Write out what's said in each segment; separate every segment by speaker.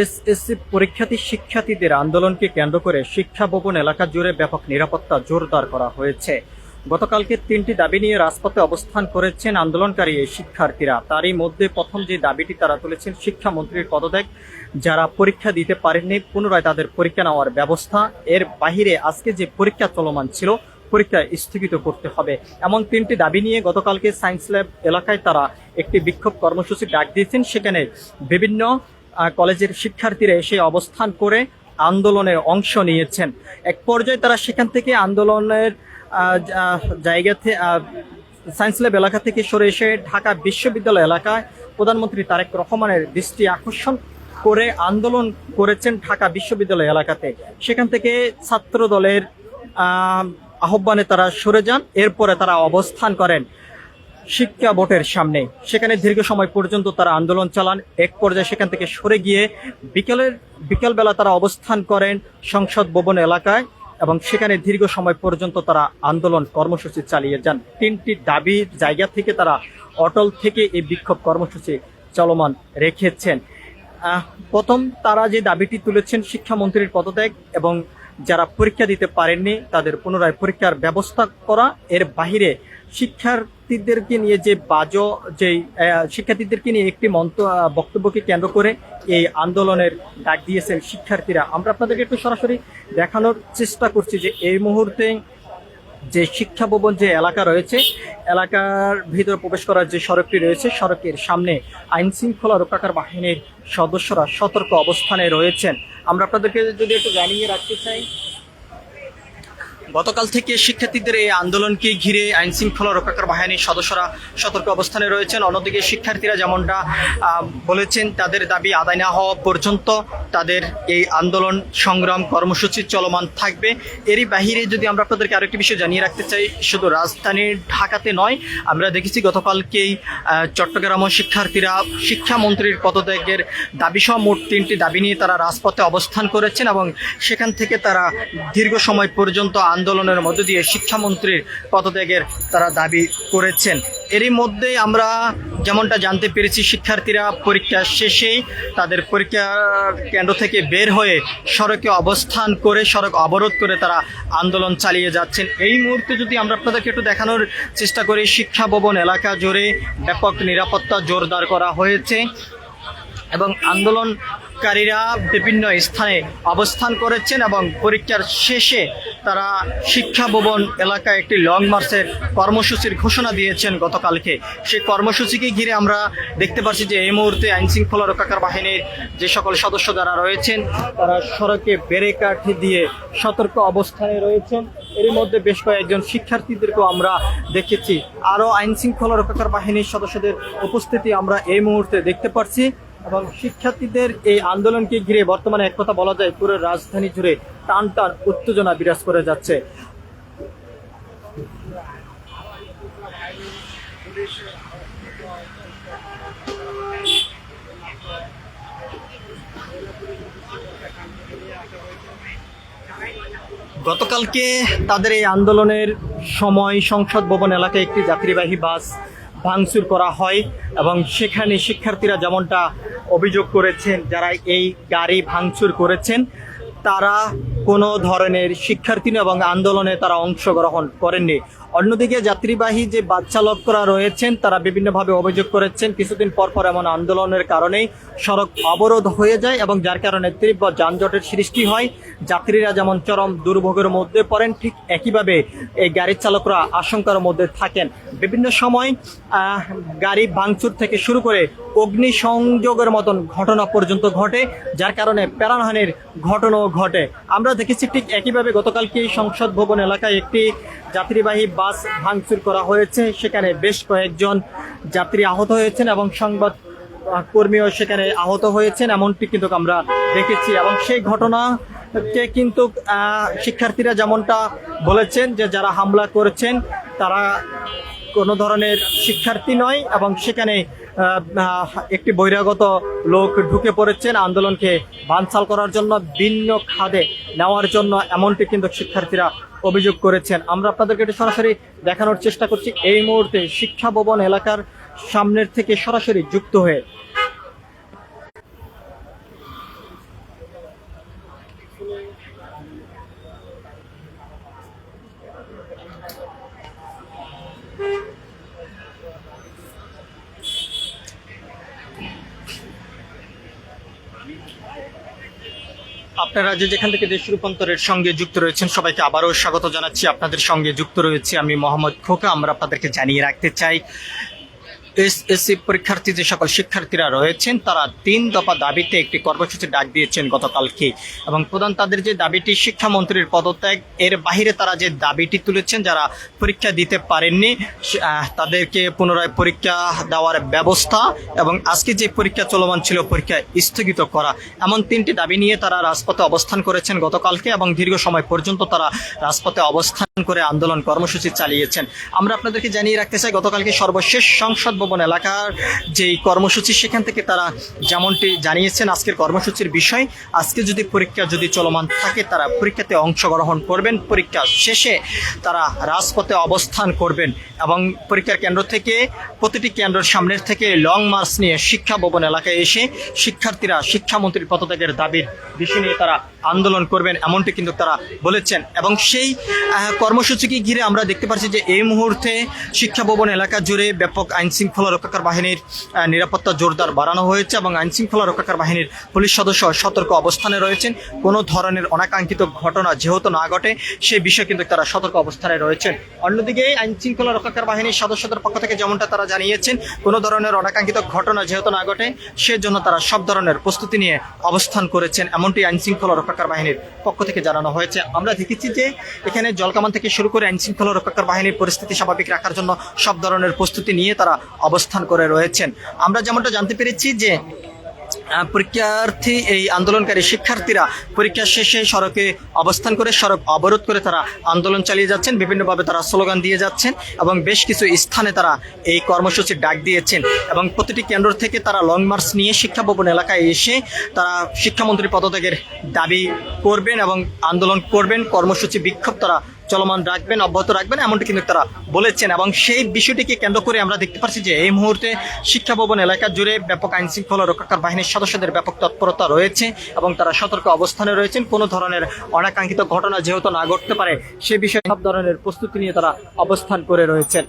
Speaker 1: SSC পরীক্ষার্থী শিক্ষার্থীদের আন্দোলনকে কেন্দ্র করে শিক্ষা ভবন এলাকা জুড়ে ব্যাপক নিরাপত্তা জোরদার করা হয়েছে। গতকালকে 3টি দাবি নিয়ে রাজপথে অবস্থান করেছেন আন্দোলনকারী এই শিক্ষার্থীরা। তারই মধ্যে প্রথম যে দাবিটি তারা তুলেছেন শিক্ষামন্ত্রীর পদত্যাগ, যারা পরীক্ষা দিতে পারেননি পুনরায় তাদের পরীক্ষা নেওয়ার ব্যবস্থা, এর বাহিরে আজকে যে পরীক্ষা চলমান ছিল পরীক্ষা স্থগিত করতে হবে। এমন 3টি দাবি নিয়ে গতকালকে সায়েন্স ল্যাব এলাকায় তারা একটি বিক্ষোভ কর্মসূচি ডাক দিয়েছেন। সেখানে বিভিন্ন কলেজের শিক্ষার্থীরা এসে অবস্থান করে আন্দোলনে অংশ নিয়েছেন। এক পর্যায়ে তারা সেখান থেকে আন্দোলনের জায়গাতে সায়েন্স ল্যাব এলাকা থেকে সরে এসে ঢাকা বিশ্ববিদ্যালয় এলাকায় প্রধানমন্ত্রী তারেক রহমানের দৃষ্টি আকর্ষণ করে আন্দোলন করেছেন ঢাকা বিশ্ববিদ্যালয় এলাকাতে। সেখান থেকে ছাত্র দলের আহ্বানে তারা সরে যান। এরপরে তারা অবস্থান করেন শিক্ষা বোর্ডের সামনে। সেখানে দীর্ঘ সময় পর্যন্ত তারা আন্দোলন চালান। এক পর্যায়ে সেখান থেকে সরে গিয়ে বিকেলবেলা তারা অবস্থান করেন সংসদ ভবন এলাকায় এবং সেখানে দীর্ঘ সময় পর্যন্ত তারা আন্দোলন কর্মসূচি চালিয়ে যান। 3টি দাবির জায়গা থেকে তারা অটল থেকে এই বিক্ষোভ কর্মসূচি চলমান রেখেছেন। প্রথম তারা যে দাবিটি তুলেছেন শিক্ষামন্ত্রীর পদত্যাগ এবং যারা পরীক্ষা দিতে পারেননি তাদের পুনরায় পরীক্ষার ব্যবস্থা করা, এর বাহিরে শিক্ষার্থীদেরকে নিয়ে শিক্ষার্থীদেরকে নিয়ে একটি বক্তব্যকে কেন্দ্র করে এই আন্দোলনের ডাক দিয়েছেন শিক্ষার্থীরা। আমরা আপনাদেরকে একটু সরাসরি দেখানোর চেষ্টা করছি যে এই মুহূর্তে যে শিক্ষা ভবন যে এলাকা রয়েছে, এলাকার ভিতরে প্রবেশ করার যে সড়কটি রয়েছে, সড়কের সামনে আইন শৃঙ্খলা রক্ষাকারী বাহিনীর সদস্যরা সতর্ক অবস্থানে রয়েছেন। আমরা আপনাদেরকে যদি একটু জানিয়ে রাখতে চাই, গতকাল থেকে শিক্ষার্থীদের এই আন্দোলনকে ঘিরে আইন শৃঙ্খলা রক্ষাকারী বাহিনীর সদস্যরা সতর্ক অবস্থানে রয়েছেন। অন্যদিকে শিক্ষার্থীরা যেমনটা বলেছেন তাদের দাবি আদায় না হওয়া পর্যন্ত তাদের এই আন্দোলন সংগ্রাম কর্মসূচি চলমান থাকবে। এরই বাহিরে যদি আমরা আপনাদেরকে আরেকটি বিষয় জানিয়ে রাখতে চাই, শুধু রাজধানীর ঢাকাতে নয়, আমরা দেখেছি গতকালকেই চট্টগ্রামও শিক্ষার্থীরা শিক্ষামন্ত্রীর পদত্যাগের দাবিসহ মোট 3টি দাবি নিয়ে তারা রাজপথে অবস্থান করেছেন এবং সেখান থেকে তারা দীর্ঘ সময় পর্যন্ত আন্দোলনের মধ্য দিয়ে শিক্ষামন্ত্রীর পদত্যাগের তারা দাবি করেছেন। এরই মধ্যে আমরা যেমনটা জানতে পেরেছি শিক্ষার্থীরা পরীক্ষা শেষেই তাদের পরীক্ষা কেন্দ্র থেকে বের হয়ে সড়কে অবস্থান করে সড়ক অবরোধ করে তারা আন্দোলন চালিয়ে যাচ্ছেন। এই মুহূর্তে যদি আমরা আপনাদেরকে একটু দেখানোর চেষ্টা করি, শিক্ষা ভবন এলাকা জুড়ে ব্যাপক নিরাপত্তা জোরদার করা হয়েছে এবং আন্দোলনকারীরা বিভিন্ন স্থানে অবস্থান করেছেন এবং পরীক্ষার শেষে তারা শিক্ষা ভবন এলাকায় একটি লং মার্চের কর্মসূচির ঘোষণা দিয়েছেন গতকালকে। সেই কর্মসূচিকে ঘিরে আমরা দেখতে পাচ্ছি যে এই মুহূর্তে আইন শৃঙ্খলা রক্ষাকারী বাহিনীর যে সকল সদস্য যারা রয়েছেন তারা সড়কে ব্যারিকেড দিয়ে সতর্ক অবস্থানে রয়েছেন। এর মধ্যে বেশ কয়েকজন শিক্ষার্থীদেরকেও আমরা দেখেছি। আরও আইন শৃঙ্খলা রক্ষাকারী বাহিনীর সদস্যদের উপস্থিতি আমরা এই মুহূর্তে দেখতে পাচ্ছি এবং শিক্ষার্থীদের এই আন্দোলনকে ঘিরে বর্তমানে এক কথা বলা যায় পুরো রাজধানী জুড়ে টান টান উত্তেজনা বিরাজ করে যাচ্ছে। গতকালকে তাদের এই আন্দোলনের সময় সংসদ ভবন এলাকায় একটি যাত্রীবাহী বাস ভাঙচুর করা হয় এবং সেখানে শিক্ষার্থীরা যেমনটা অভিযোগ করেছেন যারা এই গাড়ি ভাঙচুর করেছেন তারা কোনো ধরনের শিক্ষার্থী এবং আন্দোলনে তারা অংশগ্রহণ করেননি। অন্যদিকে যাত্রীবাহী যে বাস চালকরা রয়েছেন তারা বিভিন্নভাবে অভিযোগ করেছেন কিছুদিন পর এমন আন্দোলনের কারণেই সড়ক অবরোধ হয়ে যায় এবং যার কারণে তীব্র যানজটের সৃষ্টি হয়। যাত্রীরা যেমন চরম দুর্ভোগের মধ্যে পড়েন, ঠিক একইভাবে এই গাড়ির চালকরা আশঙ্কার মধ্যে থাকেন। বিভিন্ন সময় গাড়ি ভাঙচুর থেকে শুরু করে অগ্নিসংযোগের মতন ঘটনা পর্যন্ত ঘটে, যার কারণে প্রাণহানির ঘটনাও ঘটে। আমরা দেখেছি ঠিক একইভাবে গতকালকে সংসদ ভবন এলাকায় একটি যাত্রীবাহী বাস ভাঙচুর করা হয়েছে। সেখানে বেশ কয়েকজন যাত্রী আহত হয়েছেন এবং সংবাদ কর্মীও সেখানে আহত হয়েছেন, এমনটি কিন্তু আমরা দেখেছি। এবং সেই ঘটনাকে কিন্তু শিক্ষার্থীরা যেমনটা বলেছেন যে যারা হামলা করেছেন তারা কোনো ধরনের শিক্ষার্থী নয় এবং সেখানে একটি বহিরাগত লোক ঢুকে পড়েছেন আন্দোলনকে বানচাল করার জন্য, ভিন্ন খাদে নেওয়ার জন্য, এমনটি কিন্তু শিক্ষার্থীরা অভিযোগ করেছেন। আমরা আপনাদেরকে একটু সরাসরি দেখানোর চেষ্টা করছি এই মুহূর্তে শিক্ষা ভবন এলাকার সামনের থেকে সরাসরি যুক্ত হয়ে। আপনারা যে যেখান থেকে দেশ রূপান্তরের সঙ্গে যুক্ত রয়েছেন সবাইকে আবারও স্বাগত জানাচ্ছি। আপনাদের সঙ্গে যুক্ত রয়েছে আমি মোহাম্মদ খোকা। আমরা আপনাদেরকে জানিয়ে রাখতে চাই, এসএসসি পরীক্ষার্থী যে সকল শিক্ষার্থীরা রয়েছেন তারা 3 দফা দাবিতে একটি কর্মসূচি ডাক দিয়েছেন গতকালকে, এবং প্রধান তাদের যে দাবিটি শিক্ষামন্ত্রীর পদত্যাগ। এর বাহিরে তারা যে দাবিটি তুলেছেন, যারা পরীক্ষা দিতে পারেননি তাদেরকে পুনরায় পরীক্ষা দেওয়ার ব্যবস্থা, এবং আজকে যে পরীক্ষা চলমান ছিল পরীক্ষা স্থগিত করা, এমন 3টি দাবি নিয়ে তারা রাজপথে অবস্থান করেছেন গতকালকে, এবং দীর্ঘ সময় পর্যন্ত তারা রাজপথে অবস্থান করে আন্দোলন কর্মসূচি চালিয়েছেন। আমরা আপনাদেরকে জানিয়ে রাখতে চাই, গতকালকে সর্বশেষ সংসদ ভবন এলাকার যেই কর্মসূচি, সেখান থেকে তারা যেমনটি জানিয়েছেন আজকের কর্মসূচির বিষয়, আজকে যদি পরীক্ষা চলমান থাকে তারা পরীক্ষাতে অংশগ্রহণ করবেন, পরীক্ষা শেষে তারা রাজপথে অবস্থান করবেন, এবং পরীক্ষার কেন্দ্র থেকে প্রতিটি কেন্দ্রের সামনের থেকে লং মার্চ নিয়ে শিক্ষা ভবন এলাকায় এসে শিক্ষার্থীরা শিক্ষামন্ত্রীর পদত্যাগের দাবির বিষয় নিয়ে তারা আন্দোলন করবেন, এমনটি কিন্তু তারা বলেছেন। এবং সেই কর্মসূচিকে ঘিরে আমরা দেখতে পাচ্ছি যে এই মুহূর্তে শিক্ষা ভবন এলাকা জুড়ে ব্যাপক আইন শৃঙ্খলা রক্ষাকার বাহিনীর নিরাপত্তা জোরদার বাড়ানো হয়েছে, এবং আইন শৃঙ্খলা রক্ষাকার বাহিনীর পুলিশ সদস্য সতর্ক অবস্থানে রয়েছেন। কোনো ধরনের অনাকাঙ্ক্ষিত ঘটনা যেহেতু না ঘটে সেই বিষয়ে কিন্তু তারা সতর্ক অবস্থানে রয়েছেন। অন্যদিকে আইন শৃঙ্খলা রক্ষাকার বাহিনীর সদস্যদের পক্ষ থেকে যেমনটা তারা জানিয়েছেন, কোনো ধরনের অনাকাঙ্ক্ষিত ঘটনা যেহেতু না ঘটে সেজন্য তারা সব ধরনের প্রস্তুতি নিয়ে অবস্থান করেছেন, এমনটি আইন শৃঙ্খলা রক্ষাকার বাহিনীর পক্ষ থেকে জানানো হয়েছে। আমরা দেখেছি যে এখানে জলকামান থেকে শুরু করে আইন শৃঙ্খলা রক্ষাকার বাহিনীর পরিস্থিতি স্বাভাবিক রাখার জন্য সব ধরনের প্রস্তুতি নিয়ে তারা অবস্থান করে রয়েছেন। আমরা যেমনটা জানতে পেরেছি যে পরীক্ষার্থী এই আন্দোলনকারী শিক্ষার্থীরা পরীক্ষা শেষে সড়কে অবস্থান করে সড়ক অবরোধ করে তারা আন্দোলন চালিয়ে যাচ্ছেন, বিভিন্নভাবে তারা স্লোগান দিয়ে যাচ্ছেন, এবং বেশ কিছু স্থানে তারা এই কর্মসূচির ডাক দিয়েছেন, এবং প্রতিটি কেন্দ্র থেকে তারা লং মার্চ নিয়ে শিক্ষা ভবন এলাকায় এসে তারা শিক্ষামন্ত্রীর পদত্যাগের দাবি করবেন এবং আন্দোলন করবেন, কর্মসূচি বিক্ষোভ তারা চলমান রাখবেন, অব্যাহত রাখবেন, এমনটি কিন্তু তারা বলেছেন। এবং সেই বিষয়টিকে কেন্দ্র করে আমরা দেখতে পাচ্ছি যে এই মুহূর্তে শিক্ষা ভবন এলাকা জুড়ে ব্যাপক আইন শৃঙ্খলা রক্ষাকার বাহিনীর সদস্যদের ব্যাপক তৎপরতা রয়েছে, এবং তারা সতর্ক অবস্থানে রয়েছেন। কোনো ধরনের অনাকাঙ্ক্ষিত ঘটনা যেহেতু না ঘটতে পারে সে বিষয়ে সব ধরনের প্রস্তুতি নিয়ে তারা অবস্থান করে রয়েছেন।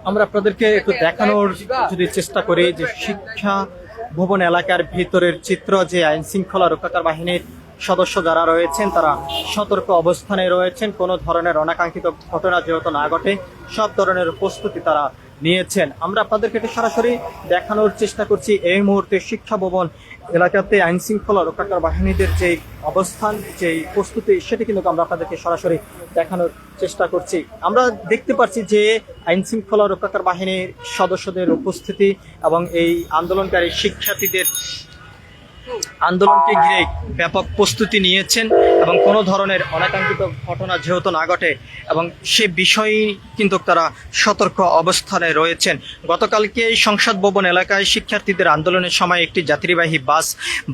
Speaker 1: আমরা আপনাদেরকে একটু দেখানোর যদি চেষ্টা করি যে শিক্ষা ভবন এলাকার ভিতরের চিত্র, যে আইন শৃঙ্খলা রক্ষাকার বাহিনীর সদস্য যারা রয়েছেন তারা সতর্ক অবস্থানে রয়েছেন, কোনো ধরনের অনাকাঙ্ক্ষিত ঘটনা যেহেতু না ঘটে সব ধরনের প্রস্তুতি তারা নিয়েছেন। আমরা আপনাদেরকে একটু সরাসরি দেখানোর চেষ্টা করছি এই মুহূর্তে শিক্ষা ভবন এলাকাতে আইন শৃঙ্খলা রক্ষাকার বাহিনীদের যে অবস্থান, যে প্রস্তুতি, সেটি কিন্তু আমরা আপনাদেরকে সরাসরি দেখানোর চেষ্টা করছি। আমরা দেখতে পাচ্ছি যে আইন শৃঙ্খলা রক্ষাকার বাহিনীর সদস্যদের উপস্থিতি এবং এই আন্দোলনকারী শিক্ষার্থীদের আন্দোলনকে ঘিরে ব্যাপক প্রস্তুতি নিয়েছেন, এবং কোনো ধরনের অনাকাঙ্ক্ষিত ঘটনা যেহেতু না ঘটে এবং সে বিষয়ে কিন্তু তারা সতর্ক অবস্থানে রয়েছেন। গতকালকে এই সংসদ ভবন এলাকায় শিক্ষার্থীদের আন্দোলনের সময় একটি যাত্রীবাহী বাস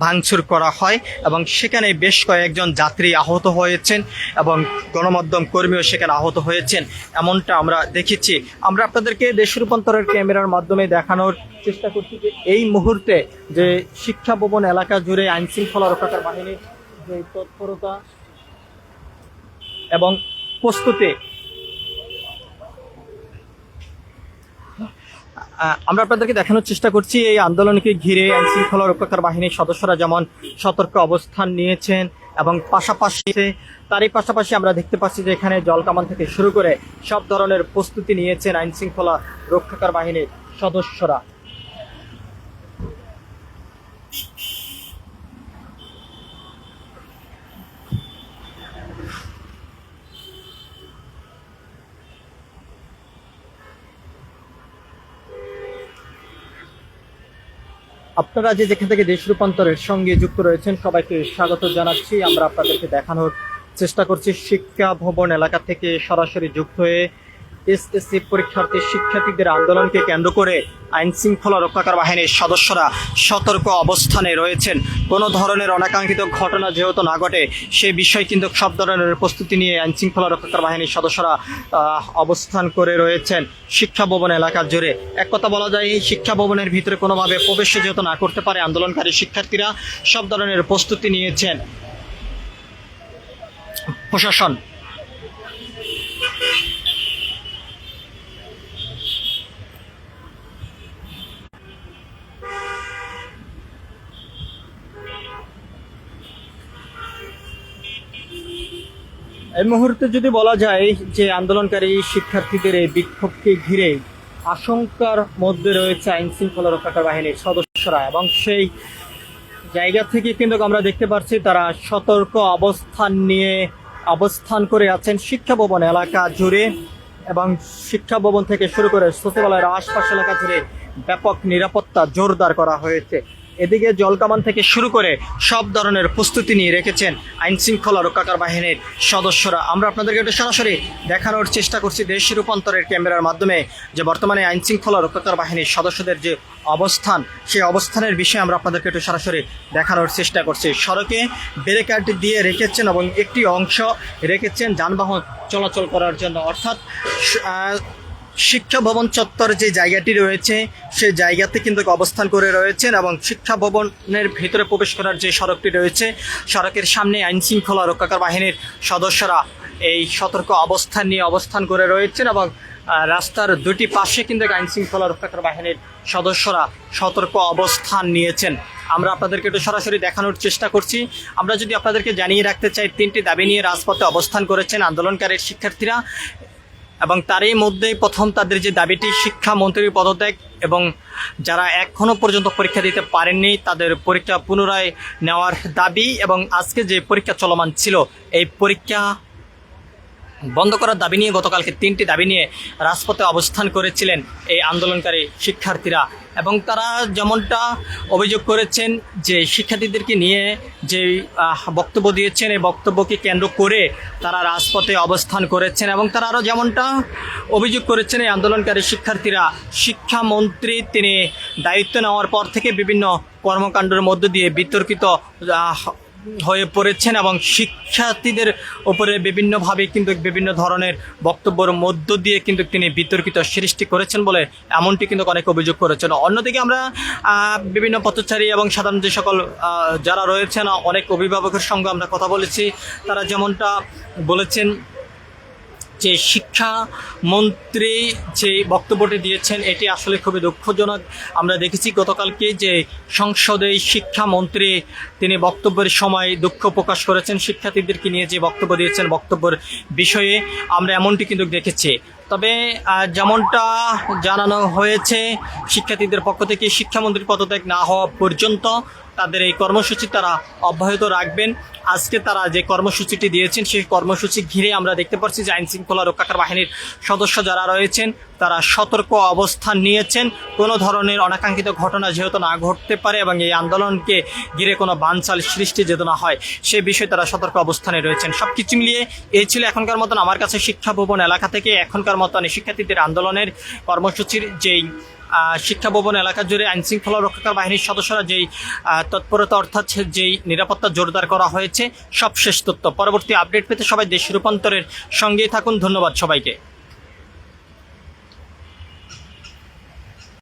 Speaker 1: ভাঙচুর করা হয়, এবং সেখানে বেশ কয়েকজন যাত্রী আহত হয়েছেন, এবং গণমাধ্যম কর্মীও সেখানে আহত হয়েছেন, এমনটা আমরা দেখেছি। আমরা আপনাদেরকে দেশ রূপান্তরের ক্যামেরার মাধ্যমে দেখানোর চেষ্টা করছি যে এই মুহূর্তে যে শিক্ষা ভবন এলাকা জুড়ে আইন শৃঙ্খলা রক্ষাকার বাহিনীর যে তৎপরতা এবং প্রস্তুতি, আমরা আপনাদেরকে দেখানোর চেষ্টা করছি এই আন্দোলনকে ঘিরে আইন শৃঙ্খলা রক্ষাকার বাহিনীর সদস্যরা যেমন সতর্ক অবস্থান নিয়েছেন, এবং তারই পাশাপাশি আমরা দেখতে পাচ্ছি যে এখানে জলকামান থেকে শুরু করে সব ধরনের প্রস্তুতি নিয়েছেন আইন শৃঙ্খলা রক্ষাকার বাহিনীর সদস্যরা। আপনারা যে যেখান থেকে দেশ রূপান্তরের সঙ্গে যুক্ত রয়েছেন সবাইকে স্বাগত জানাচ্ছি। আমরা আপনাদেরকে দেখানোর চেষ্টা করছি শিক্ষা ভবন এলাকা থেকে সরাসরি যুক্ত হয়ে এসএসসি পরীক্ষার্থী শিক্ষার্থীদের আন্দোলনকে কেন্দ্র করে আইন শৃঙ্খলা রক্ষাকারী বাহিনীর সদস্যরা সতর্ক অবস্থানে রয়েছেন। কোনো ধরনের অনাকাঙ্ক্ষিত ঘটনা যেহেতু না ঘটে সে বিষয়ে কিন্তু সব ধরনের প্রস্তুতি নিয়ে আইন শৃঙ্খলা রক্ষাকারী বাহিনীর সদস্যরা অবস্থান করে রয়েছেন শিক্ষা ভবন এলাকা জুড়ে। এক কথা বলা যায় এই শিক্ষা ভবনের ভিতরে কোনোভাবে প্রবেশ যেহেতু না করতে পারে আন্দোলনকারী শিক্ষার্থীরা সব ধরনের প্রস্তুতি নিয়েছেন প্রশাসন। এই মুহূর্তে যদি বলা যায় যে আন্দোলনকারী শিক্ষার্থীদের এই বিক্ষোভকে ঘিরে আশঙ্কার মধ্যে রয়েছে আইন শৃঙ্খলা রক্ষাকারী বাহিনীর সদস্যরা, এবং সেই জায়গা থেকে কিন্তু আমরা দেখতে পাচ্ছি তারা সতর্ক অবস্থান করে আছেন শিক্ষা ভবন এলাকা জুড়ে, এবং শিক্ষা ভবন থেকে শুরু করে সচিবালয়ের আশপাশ এলাকা জুড়ে ব্যাপক নিরাপত্তা জোরদার করা হয়েছে। এদিকে জলকামান থেকে শুরু করে সব ধরনের প্রস্তুতি নিয়ে রেখেছেন আইন শৃঙ্খলা রক্ষাকারী বাহিনীর সদস্যরা। আমরা আপনাদেরকে একটু সরাসরি দেখানোর চেষ্টা করছি দেশ রূপান্তরের ক্যামেরার মাধ্যমে যে বর্তমানে আইন শৃঙ্খলা রক্ষাকারী বাহিনীর সদস্যদের যে অবস্থান, সেই অবস্থানের বিষয়ে আমরা আপনাদেরকে একটু সরাসরি দেখানোর চেষ্টা করছি। সড়কে ব্যারিকেড দিয়ে রেখেছেন এবং একটি অংশ রেখেছেন যানবাহন চলাচল করার জন্য, অর্থাৎ শিক্ষা ভবন চত্বর যে জায়গাটি রয়েছে সেই জায়গাতে কিন্তু অবস্থান করে রয়েছেন, এবং শিক্ষা ভবনের ভিতরে প্রবেশ করার যে সড়কটি রয়েছে সড়কের সামনে আইন শৃঙ্খলা রক্ষাকারী বাহিনীর সদস্যরা এই সতর্ক অবস্থান নিয়ে অবস্থান করে রয়েছেন, এবং রাস্তার দুটি পাশে কিন্তু আইন শৃঙ্খলা রক্ষাকারী বাহিনীর সদস্যরা সতর্ক অবস্থান নিয়েছেন। আমরা আপনাদেরকে একটু সরাসরি দেখানোর চেষ্টা করছি। আমরা যদি আপনাদেরকে জানিয়ে রাখতে চাই 3টি দাবি নিয়ে রাজপথে অবস্থান করেছেন আন্দোলনকারী শিক্ষার্থীরা, এবং তারই মধ্যেই প্রথম তাদের যে দাবিটি শিক্ষামন্ত্রীর পদত্যাগ, এবং যারা এখনও পর্যন্ত পরীক্ষা দিতে পারেননি তাদের পরীক্ষা পুনরায় নেওয়ার দাবি, এবং আজকে যে পরীক্ষা চলমান ছিল এই পরীক্ষা বন্ধ করার দাবি নিয়ে গতকালকে 3টি দাবি নিয়ে রাজপথে অবস্থান করেছিলেন এই আন্দোলনকারী শিক্ষার্থীরা। এবং তারা যেমনটা অভিযোগ করেছেন যে শিক্ষার্থীদেরকে নিয়ে যে বক্তব্য দিয়েছেন এই বক্তব্যকে কেন্দ্র করে তারা রাজপথে অবস্থান করেছেন, এবং তারা আরও যেমনটা অভিযোগ করেছেন এই আন্দোলনকারী শিক্ষার্থীরা শিক্ষামন্ত্রী তিনি দায়িত্ব নেওয়ার পর থেকে বিভিন্ন কর্মকাণ্ডের মধ্য দিয়ে বিতর্কিত হয়ে পড়েছেন, এবং শিক্ষার্থীদের উপরে বিভিন্নভাবে কিন্তু বিভিন্ন ধরনের বক্তব্যের মধ্য দিয়ে কিন্তু তিনি বিতর্কিত সৃষ্টি করেছেন বলে এমনটি কিন্তু অনেক অভিযোগ করেছেন। অন্যদিকে আমরা বিভিন্ন পথচারী এবং সাধারণ যে সকল যারা রয়েছেন অনেক অভিভাবকের সঙ্গে আমরা কথা বলেছি, তারা যেমনটা বলেছেন যে শিক্ষামন্ত্রী যে বক্তব্যটি দিয়েছেন এটি আসলে খুবই দুঃখজনক। আমরা দেখেছি গতকালকে যে সংসদে শিক্ষামন্ত্রী তিনি বক্তব্যের সময় দুঃখ প্রকাশ করেছেন শিক্ষার্থীদেরকে নিয়ে যে বক্তব্য দিয়েছেন বক্তব্যের বিষয়ে আমরা এমনটি কিন্তু দেখেছি। তবে যেমনটা জানানো হয়েছে শিক্ষার্থীদের পক্ষ থেকে শিক্ষামন্ত্রীর পদত্যাগ না হওয়া পর্যন্ত তাদের এই কর্মসূচি তারা অব্যাহত রাখবেন। আজকে তারা যে কর্মসূচিটি দিয়েছেন সেই কর্মসূচি ঘিরে আমরা দেখতে পাচ্ছি যে আইন শৃঙ্খলা রক্ষাকারী বাহিনীর সদস্য যারা রয়েছেন তারা সতর্ক অবস্থান নিয়েছেন, কোনো ধরনের অনাকাঙ্ক্ষিত ঘটনা যেহেতু না ঘটতে পারে এবং এই আন্দোলনকে ঘিরে কোনো বানচাল সৃষ্টি যেহেতু না হয় সে বিষয়ে তারা সতর্ক অবস্থানে রয়েছেন। সব কিছু মিলিয়ে এই ছিল এখনকার মতন আমার কাছে শিক্ষা ভবন এলাকা থেকে এখনকার মতন শিক্ষার্থীদের আন্দোলনের কর্মসূচির যেই শিক্ষা ভবন এলাকা জুড়ে আইন শৃঙ্খলা রক্ষাকারী বাহিনীর সদস্যরা যেই তৎপরতা অর্থাৎ যেই নিরাপত্তা জোরদার করা হয়েছে সব শেষ তথ্য। পরবর্তী আপডেট পেতে সবাই দেশ রূপান্তরের সঙ্গেই থাকুন। ধন্যবাদ সবাইকে।